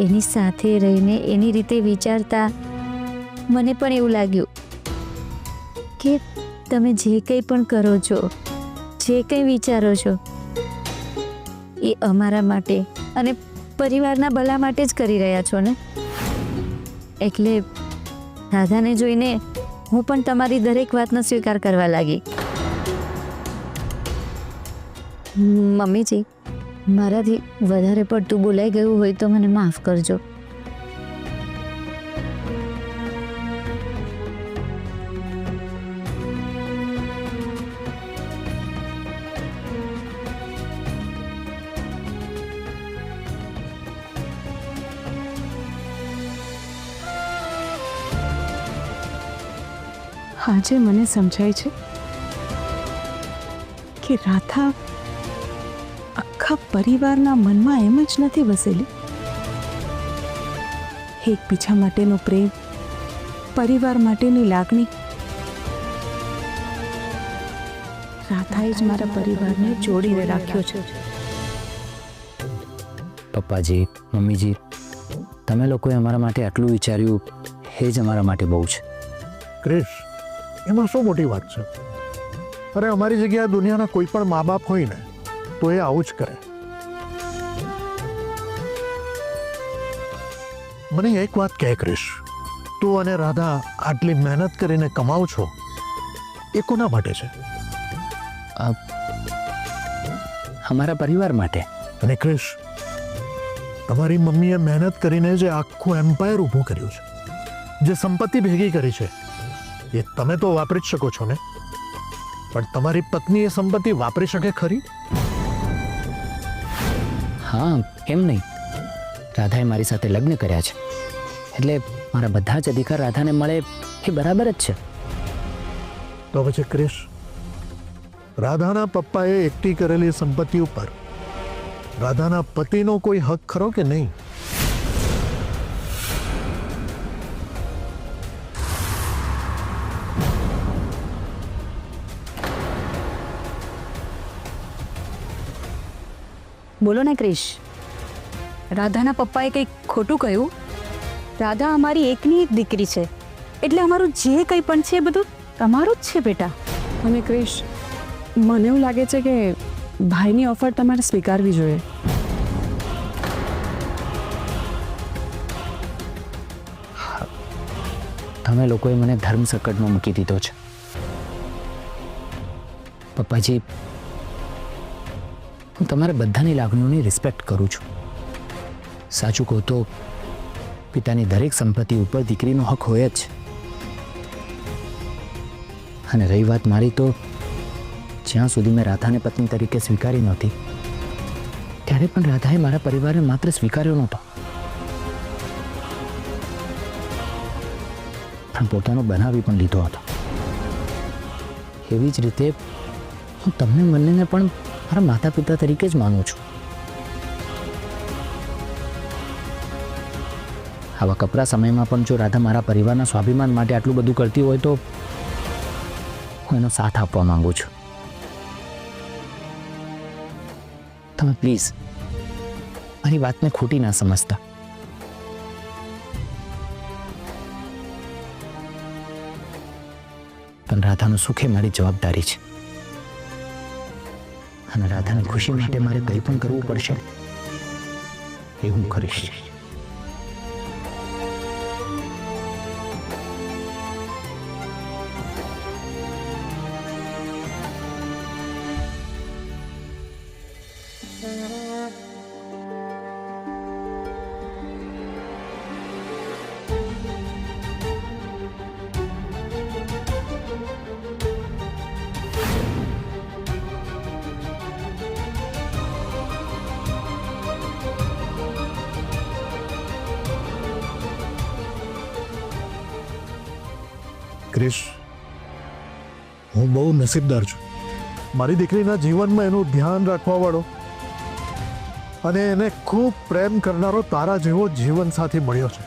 એની સાથે રહીને એની રીતે વિચારતા મને પણ એવું લાગ્યું કે તમે જે કંઈ પણ કરો છો, જે કંઈ વિચારો છો એ અમારા માટે અને પરિવારના ભલા માટે જ કરી રહ્યા છો ને. એટલે રાધાને જોઈને હું પણ તમારી દરેક વાતનો સ્વીકાર કરવા લાગી. મમ્મીજી, મારાથી વધારે પડતું બોલાઈ ગયું હોય તો મને માફ કરજો. આજે મને સમજાય છે કે રાધા આખા પરિવારના મનમાં એમ જ નથી વસેલી. એકબીજા માટેનો પ્રેમ, પરિવાર માટેની લાગણી, રાધાએ જ મારા પરિવારને જોડીને રાખ્યો છે. પપ્પાજી, મમ્મીજી, તમે લોકોએ અમારા માટે આટલું વિચાર્યું એ જ અમારા માટે બહુ છે. ક્રિશ, એમાં શું મોટી વાત છે? અરે અમારી જગ્યાએ દુનિયાના કોઈ પણ મા બાપ હોય ને તો એ આવું જ કરે. મને એક વાત કહે ક્રિશ, તું અને રાધા આટલી મહેનત કરીને કમાવ છો એ કોના માટે છે? અમારા પરિવાર માટે. અને ક્રિશ, તમારી મમ્મીએ મહેનત કરીને જે આખું એમ્પાયર ઊભું કર્યું છે, જે સંપત્તિ ભેગી કરી છે, એ તમે તો વાપરી જ શકો છો ને, પણ તમારી પત્ની એ સંપત્તિ વાપરી શકે ખરી? હા, કેમ નહીં? રાધાએ મારી સાથે લગ્ન કર્યા છે એટલે મારા બધા જ અધિકાર રાધાને મળે એ બરાબર જ છે. તો પછી ક્રિશ, રાધાના પપ્પાએ એકઠી કરેલી સંપત્તિ ઉપર રાધાના પતિનો કોઈ હક ખરો કે નહીં? બોલો ને ક્રિશ, રાધાના પપ્પાએ કંઈક ખોટું કહ્યું? રાધા અમારી એકની એક દીકરી છે એટલે અમારું જે કંઈ પણ છે એ બધું તમારું જ છે બેટા. અને ક્રિશ, મને એવું લાગે છે કે ભાઈની ઓફર તમારે સ્વીકારવી જોઈએ. તમે લોકોએ મને ધર્મ સંકટમાં મૂકી દીધો છે. પપ્પાજી, હું તમારા બધાની લાગણીઓની રિસ્પેક્ટ કરું છું. સાચું કહું તો પિતાની દરેક સંપત્તિ ઉપર દીકરીનો હક હોય જ. અને રહી વાત મારી, તો જ્યાં સુધી મેં રાધાને પત્ની તરીકે સ્વીકારી નહોતી ત્યારે પણ રાધાએ મારા પરિવારને માત્ર સ્વીકાર્યો નહોતો પણ પોતાનો બનાવી પણ લીધો હતો. એવી જ રીતે હું તમને બંનેને પણ મારા માતા પિતા તરીકે જ માનું છું. આવા કપરા સમયમાં પણ જો રાધા મારા પરિવારના સ્વાભિમાન માટે આટલું બધું કરતી હોય તો હું એનો સાથ આપવા માંગુ છું. તમે પ્લીઝ મારી વાતને ખોટી ના સમજતા. પણ રાધાનું સુખ એ મારી જવાબદારી છે અને રાધાની ખુશી માટે મારે કંઈ પણ કરવું પડશે એ હું કરીશ. ક્રિશ, હું બહુ નસીબદાર છું. મારી દીકરીના જીવનમાં એનું ધ્યાન રાખવા વાળો અને એને ખૂબ પ્રેમ કરનારો તારા જેવો જીવન સાથી મળ્યો છે.